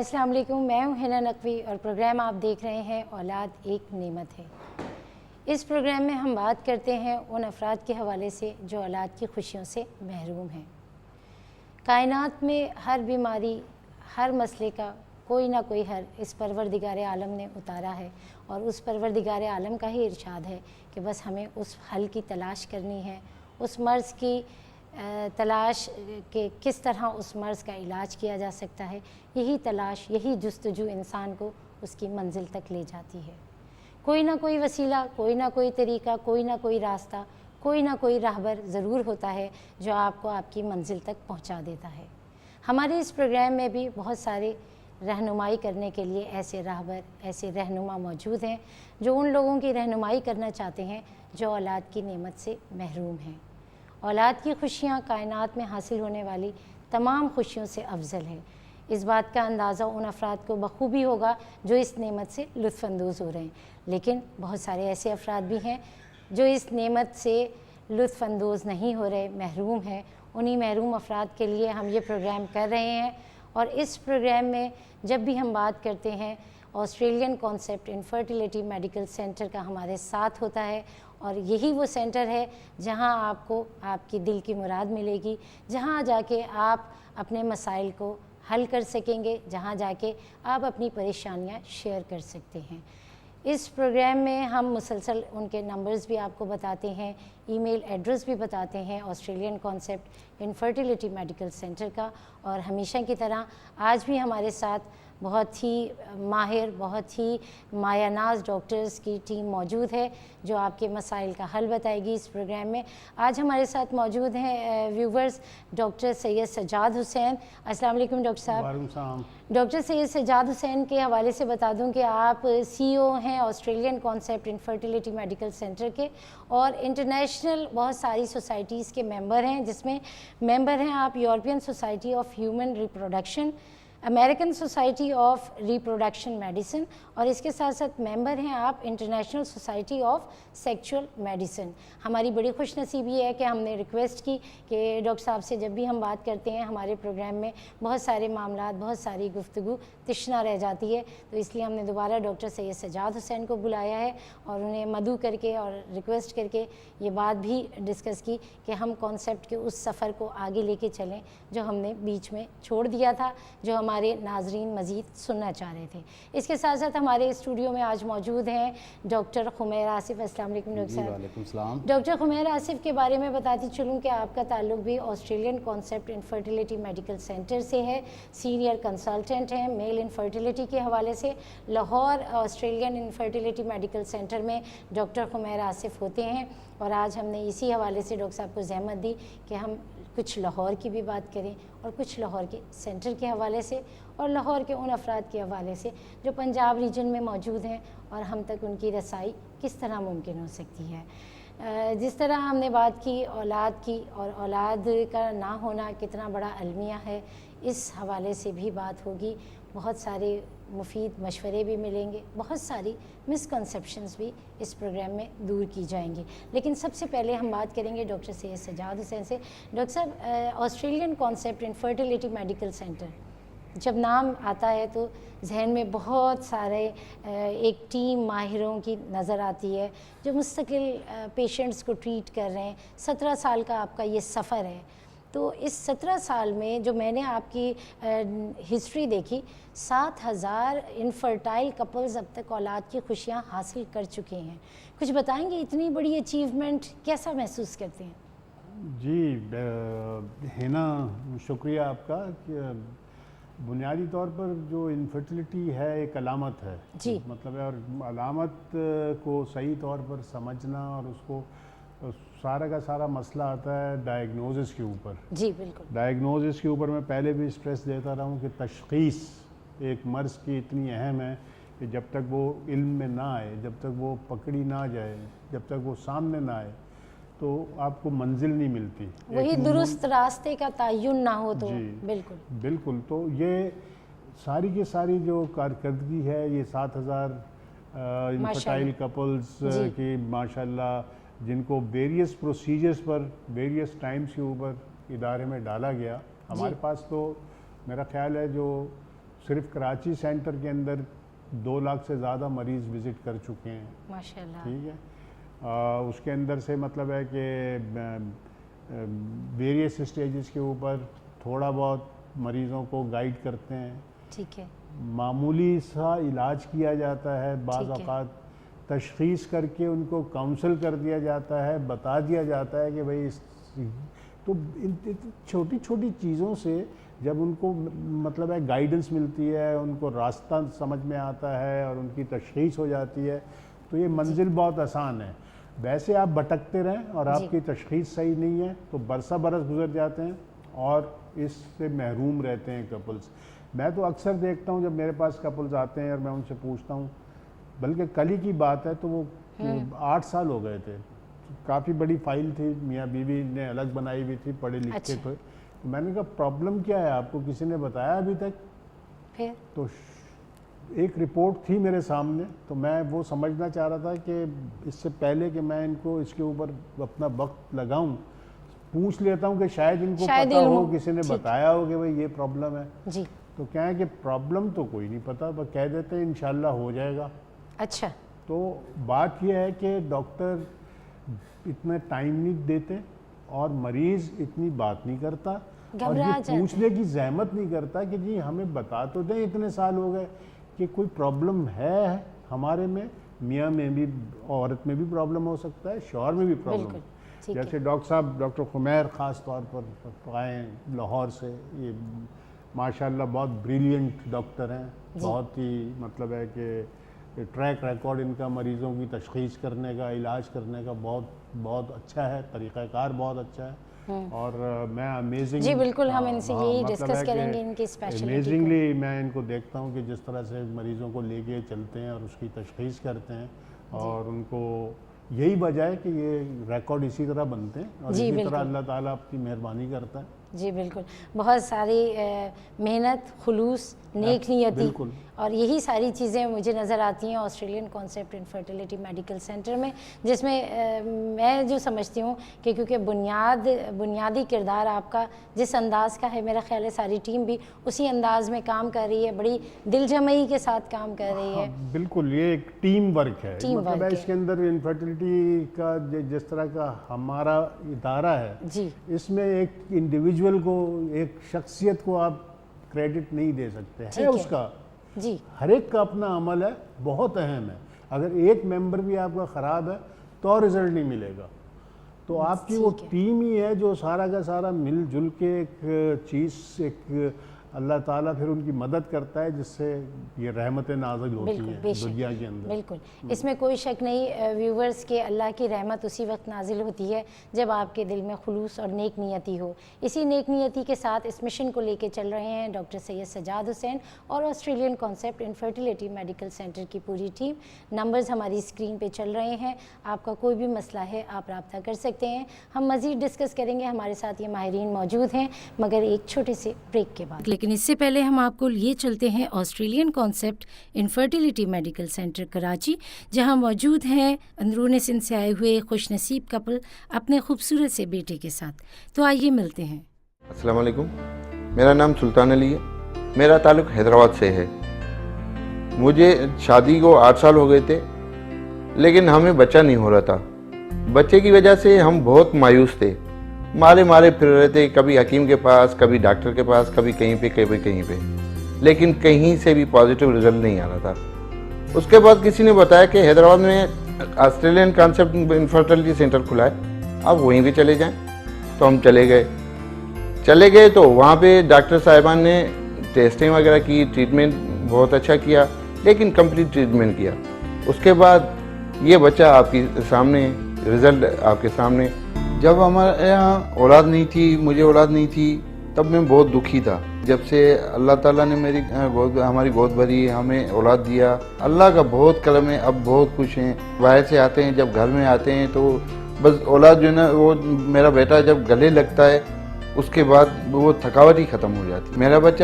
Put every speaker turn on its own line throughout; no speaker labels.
السلام علیکم، میں ہوں حنا نقوی اور پروگرام آپ دیکھ رہے ہیں اولاد ایک نعمت ہے۔ اس پروگرام میں ہم بات کرتے ہیں ان افراد کے حوالے سے جو اولاد کی خوشیوں سے محروم ہیں۔ کائنات میں ہر بیماری، ہر مسئلے کا کوئی نہ کوئی حل اس پروردگار عالم نے اتارا ہے، اور اس پروردگار عالم کا ہی ارشاد ہے کہ بس ہمیں اس حل کی تلاش کرنی ہے، اس مرض کی تلاش کہ کس طرح اس مرض کا علاج کیا جا سکتا ہے۔ یہی تلاش، یہی جستجو انسان کو اس کی منزل تک لے جاتی ہے۔ کوئی نہ کوئی وسیلہ، کوئی نہ کوئی طریقہ، کوئی نہ کوئی راستہ، کوئی نہ کوئی راہبر ضرور ہوتا ہے جو آپ کو آپ کی منزل تک پہنچا دیتا ہے۔ ہمارے اس پروگرام میں بھی بہت سارے رہنمائی کرنے کے لیے ایسے راہبر، ایسے رہنما موجود ہیں جو ان لوگوں کی رہنمائی کرنا چاہتے ہیں جو اولاد کی نعمت سے محروم ہیں۔ اولاد کی خوشیاں کائنات میں حاصل ہونے والی تمام خوشیوں سے افضل ہے۔ اس بات کا اندازہ ان افراد کو بخوبی ہوگا جو اس نعمت سے لطف اندوز ہو رہے ہیں، لیکن بہت سارے ایسے افراد بھی ہیں جو اس نعمت سے لطف اندوز نہیں ہو رہے، محروم ہیں۔ انہی محروم افراد کے لیے ہم یہ پروگرام کر رہے ہیں، اور اس پروگرام میں جب بھی ہم بات کرتے ہیں Australian concept infertility medical centre کا ہمارے ساتھ ہوتا ہے، اور یہی وہ سینٹر ہے جہاں آپ کو آپ کی دل کی مراد ملے گی، جہاں جا کے آپ اپنے مسائل کو حل کر سکیں گے، جہاں جا کے آپ اپنی پریشانیاں شیئر کر سکتے ہیں۔ اس پروگرام میں ہم مسلسل ان کے نمبرز بھی آپ کو بتاتے ہیں، ای میل ایڈریس بھی بتاتے ہیں Australian concept infertility medical centre کا، اور ہمیشہ کی طرح آج بھی ہمارے ساتھ بہت ہی ماہر، بہت ہی مایہ ناز ڈاکٹرز کی ٹیم موجود ہے جو آپ کے مسائل کا حل بتائے گی اس پروگرام میں۔ آج ہمارے ساتھ موجود ہیں ویورز ڈاکٹر سید سجاد حسین۔ السلام علیکم ڈاکٹر صاحب۔
وعلیکم السلام۔
ڈاکٹر سید سجاد حسین کے حوالے سے بتا دوں کہ آپ سی او ہیں Australian concept infertility medical centre کے، اور انٹرنیشنل بہت ساری سوسائٹیز کے ممبر ہیں، جس میں ممبر ہیں آپ European society of human reproduction, American society of reproduction medicine, اور اس کے ساتھ ساتھ ممبر ہیں آپ international society of sexual medicine. ہماری بڑی خوش نصیبی ہے کہ ہم نے ریکویسٹ کی کہ ڈاکٹر صاحب سے جب بھی ہم بات کرتے ہیں ہمارے پروگرام میں بہت سارے معاملات، بہت ساری گفتگو تشنا رہ جاتی ہے، تو اس لیے ہم نے دوبارہ ڈاکٹر سید سجاد حسین کو بلایا ہے اور انہیں مدعو کر کے اور ریکویسٹ کر کے یہ بات بھی ڈسکس کی کہ ہم کانسیپٹ کے اس سفر کو آگے لے کے چلیں جو ہم نے بیچ میں چھوڑ دیا تھا، جو ہمارے ناظرین مزید سننا چاہ رہے تھے۔ اس کے ساتھ ساتھ ہمارے اسٹوڈیو میں آج موجود ہیں ڈاکٹر خمیر آصف۔ السلام علیکم ڈاکٹر صاحب۔
وعلیکم السلام۔
ڈاکٹر خمیر آصف کے بارے میں بتاتی چلوں کہ آپ کا تعلق بھی Australian concept infertility medical centre سے ہے، سینئر کنسلٹنٹ ہیں میل انفرٹیلیٹی کے حوالے سے۔ Lahore Australian infertility medical centre میں ڈاکٹر خمیر آصف ہوتے ہیں، اور آج ہم نے اسی حوالے سے ڈاکٹر صاحب کو زحمت دی کہ ہم کچھ لاہور کی بھی بات کریں اور کچھ لاہور کے سینٹر کے حوالے سے، اور لاہور کے ان افراد کے حوالے سے جو پنجاب ریجن میں موجود ہیں اور ہم تک ان کی رسائی کس طرح ممکن ہو سکتی ہے۔ جس طرح ہم نے بات کی اولاد کی، اور اولاد کا نہ ہونا کتنا بڑا المیہ ہے، اس حوالے سے بھی بات ہوگی۔ بہت سارے مفید مشورے بھی ملیں گے، بہت ساری مسکنسیپشنز بھی اس پروگرام میں دور کی جائیں گی۔ لیکن سب سے پہلے ہم بات کریں گے ڈاکٹر سید سجاد حسین سے۔ ڈاکٹر صاحب، Australian concept infertility medical centre جب نام آتا ہے تو ذہن میں بہت سارے ایک ٹیم ماہروں کی نظر آتی ہے جو مستقل پیشنٹس کو ٹریٹ کر رہے ہیں۔ 17 سال کا آپ کا یہ سفر ہے، تو اس 17 سال میں جو میں نے آپ کی ہسٹری دیکھی، 7000 انفرٹائل کپلز اب تک اولاد کی خوشیاں حاصل کر چکے ہیں۔ کچھ بتائیں گے اتنی بڑی اچیومنٹ کیسا محسوس کرتے ہیں؟
جی حنا، شکریہ آپ کا کہ بنیادی طور پر جو انفرٹیلیٹی ہے ایک علامت ہے،
جی
مطلب ہے، اور علامت کو صحیح طور پر سمجھنا، اور اس کو سارا کا سارا مسئلہ آتا ہے ڈائگنوزس کے اوپر۔
جی بالکل،
ڈائگنوزس کے اوپر میں پہلے بھی اسٹریس دیتا رہا ہوں کہ تشخیص ایک مرض کی اتنی اہم ہے کہ جب تک وہ علم میں نہ آئے، جب تک وہ پکڑی نہ جائے، جب تک وہ سامنے نہ آئے، تو آپ کو منزل نہیں ملتی۔
وہی درست راستے کا تعین نہ ہو تو
جی
بالکل
بالکل۔ تو یہ ساری کی ساری جو کارکردگی ہے، یہ 7000 انفرٹائل کپلز کی ماشاءاللہ، جن کو ویریس پروسیجرز پر ویریس ٹائمز کے اوپر ادارے میں ڈالا گیا۔ ہمارے پاس تو میرا خیال ہے جو صرف کراچی سینٹر کے اندر 2 لاکھ سے زیادہ مریض وزٹ کر چکے ہیں
ماشاءاللہ.
ٹھیک ہے. اس کے اندر سے مطلب ہے کہ ویریس اسٹیجز کے اوپر تھوڑا بہت مریضوں کو گائیڈ کرتے ہیں.
ٹھیک ہے. معمولی
سا علاج کیا جاتا ہے, بعض اوقات تشخیص کر کے ان کو کاؤنسل کر دیا جاتا ہے, بتا دیا جاتا ہے کہ بھائی تو چھوٹی چھوٹی چیزوں سے جب ان کو مطلب ہے گائیڈنس ملتی ہے, ان کو راستہ سمجھ میں آتا ہے اور ان کی تشخیص ہو جاتی ہے تو یہ منزل بہت آسان ہے. ویسے آپ بھٹکتے رہیں اور آپ کی تشخیص صحیح نہیں ہے تو برسہ برس گزر جاتے ہیں اور اس سے محروم رہتے ہیں کپلز. میں تو اکثر دیکھتا ہوں جب میرے پاس کپلز آتے ہیں اور میں ان سے پوچھتا ہوں, بلکہ کل ہی کی بات ہے تو وہ 8 سال ہو گئے تھے, کافی بڑی فائل تھی, میاں بیوی نے الگ بنائی ہوئی تھی, پڑھے لکھے تھے. میں نے کہا پرابلم کیا ہے آپ کو, کسی نے بتایا ابھی تک؟
پھر
تو ایک رپورٹ تھی میرے سامنے, تو میں وہ سمجھنا چاہ رہا تھا کہ اس سے پہلے کہ میں ان کو اس کے اوپر اپنا وقت لگاؤں, پوچھ لیتا ہوں کہ شاید ان کو پتہ ہو, کسی نے بتایا ہو کہ بھئی یہ پرابلم ہے.
جی.
تو کیا ہے کہ پرابلم تو کوئی نہیں پتہ, وہ کہہ دیتے ہیں انشاءاللہ ہو جائے گا.
اچھا.
تو بات یہ ہے کہ ڈاکٹر اتنا ٹائم نہیں دیتے اور مریض اتنی بات نہیں کرتا اور یہ پوچھنے کی زحمت نہیں کرتا کہ جی ہمیں بتا تو دیں, اتنے سال ہو گئے کہ کوئی پرابلم ہے ہمارے میں. میاں میں بھی, عورت میں بھی پرابلم ہو سکتا ہے, شوہر میں بھی پرابلم. جیسے ڈاکٹر صاحب ڈاکٹر خمیر خاص طور پر آئے لاہور سے, یہ ماشاءاللہ بہت بریلینٹ ڈاکٹر ہیں, بہت ہی مطلب ہے کہ ٹریک ریکارڈ ان کا مریضوں کی تشخیص کرنے کا, علاج کرنے کا بہت اچھا ہے, طریقہ کار بہت اچھا ہے. اور میں امیزنگ,
جی بالکل, ہم ان سے یہی ڈسکس کریں گے ان کی اسپیشلٹی.
امیزنگلی میں ان کو دیکھتا ہوں کہ جس طرح سے مریضوں کو لے کے چلتے ہیں اور اس کی تشخیص کرتے ہیں, اور ان کو یہی وجہ ہے کہ یہ ریکارڈ اسی طرح بنتے ہیں اور اسی طرح اللہ تعالیٰ اپنی مہربانی کرتا ہے.
جی بالکل, بہت ساری محنت, خلوص, نیک نیتی, اور یہی ساری چیزیں مجھے نظر آتی ہیں Australian concept infertility medical centre میں, جس میں میں جو سمجھتی ہوں کہ کیونکہ بنیادی کردار آپ کا جس انداز کا ہے, میرا خیال ہے ساری ٹیم بھی اسی انداز میں کام کر رہی ہے, بڑی دل جمعی کے ساتھ کام کر رہی ہے.
بالکل, یہ ایک ٹیم ورک ہے. مطلب ہے اس کے اندر انفرٹیلیٹی کا جس طرح کا ہمارا ادارہ ہے,
جی,
اس میں ایک انڈیویجول کو, ایک شخصیت کو آپ کریڈٹ نہیں دے سکتے. ہے اس کا,
جی,
ہر ایک کا اپنا عمل ہے, بہت اہم ہے. اگر ایک ممبر بھی آپ کا خراب ہے تو رزلٹ نہیں ملے گا. تو آپ کی وہ ٹیم ہی ہے جو سارا کا سارا مل جل کے ایک چیز, ایک اللہ تعالیٰ پھر ان کی مدد کرتا ہے, جس سے یہ رحمتیں نازل ہوتی ہیں دنیا کے اندر.
بالکل, اس میں کوئی شک نہیں ویورز کے, اللہ کی رحمت اسی وقت نازل ہوتی ہے جب آپ کے دل میں خلوص اور نیک نیتی ہو. اسی نیک نیتی کے ساتھ اس مشن کو لے کے چل رہے ہیں ڈاکٹر سید سجاد حسین اور Australian concept infertility medical centre کی پوری ٹیم. نمبرز ہماری اسکرین پہ چل رہے ہیں, آپ کا کوئی بھی مسئلہ ہے آپ رابطہ کر سکتے ہیں. ہم مزید ڈسکس کریں گے, ہمارے ساتھ یہ ماہرین موجود ہیں مگر ایک چھوٹے سے بریک کے بعد. لیکن اس سے پہلے ہم آپ کو لیے چلتے ہیں Australian concept infertility medical centre Karachi, جہاں موجود ہیں اندرون سندھ سے آئے ہوئے خوش نصیب کپل اپنے خوبصورت سے بیٹے کے ساتھ. تو آئیے ملتے ہیں.
السلام علیکم, میرا نام سلطان علی ہے, میرا تعلق حیدرآباد سے ہے. مجھے شادی کو 8 سال ہو گئے تھے, لیکن ہمیں بچہ نہیں ہو رہا تھا. بچے کی وجہ سے ہم بہت مایوس تھے, مارے پھر رہے تھے, کبھی حکیم کے پاس, کبھی ڈاکٹر کے پاس, کبھی کہیں پہ, لیکن کہیں سے بھی پازیٹیو رزلٹ نہیں آ رہا تھا. اس کے بعد کسی نے بتایا کہ حیدرآباد میں آسٹریلین کانسیپٹ انفرٹیلیٹی سینٹر کھلا ہے, آپ وہیں پہ چلے جائیں. تو ہم چلے گئے تو وہاں پہ ڈاکٹر صاحبان نے ٹیسٹنگ وغیرہ کی, ٹریٹمنٹ بہت اچھا کیا, لیکن کمپلیٹ ٹریٹمنٹ کیا. اس کے بعد یہ بچہ آپ کے سامنے, رزلٹ آپ کے سامنے. جب ہمارے یہاں اولاد نہیں تھی, مجھے اولاد نہیں تھی, تب میں بہت دکھی تھا. جب سے اللہ تعالیٰ نے ہماری گود بھری, ہمیں اولاد دیا, اللہ کا بہت کرم ہے. اب بہت خوش ہیں. باہر سے آتے ہیں, جب گھر میں آتے ہیں تو بس اولاد جو ہے نا, وہ میرا بیٹا جب گلے لگتا ہے اس کے بعد وہ تھکاوٹ ہی ختم ہو جاتی. میرا بچہ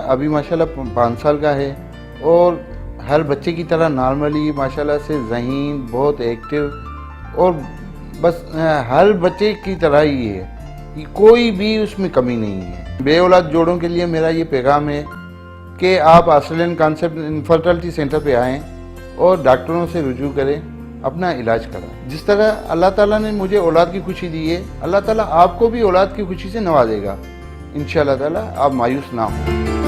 ابھی ماشاءاللہ 5 سال کا ہے اور ہر بچے کی طرح نارملی ماشاءاللہ سے ذہین, بہت ایکٹیو, اور بس ہر بچے کی طرح ہی ہے, کوئی بھی اس میں کمی نہیں ہے. بے اولاد جوڑوں کے لیے میرا یہ پیغام ہے کہ آپ آسٹریلین کانسیپٹ انفرٹیلٹی سینٹر پہ آئیں اور ڈاکٹروں سے رجوع کریں، اپنا علاج کرائیں۔ جس طرح اللہ تعالیٰ نے مجھے اولاد کی خوشی دی ہے، اللہ تعالیٰ آپ کو بھی اولاد کی خوشی سے نوازے گا انشاءاللہ تعالیٰ۔ آپ مایوس نہ ہوں۔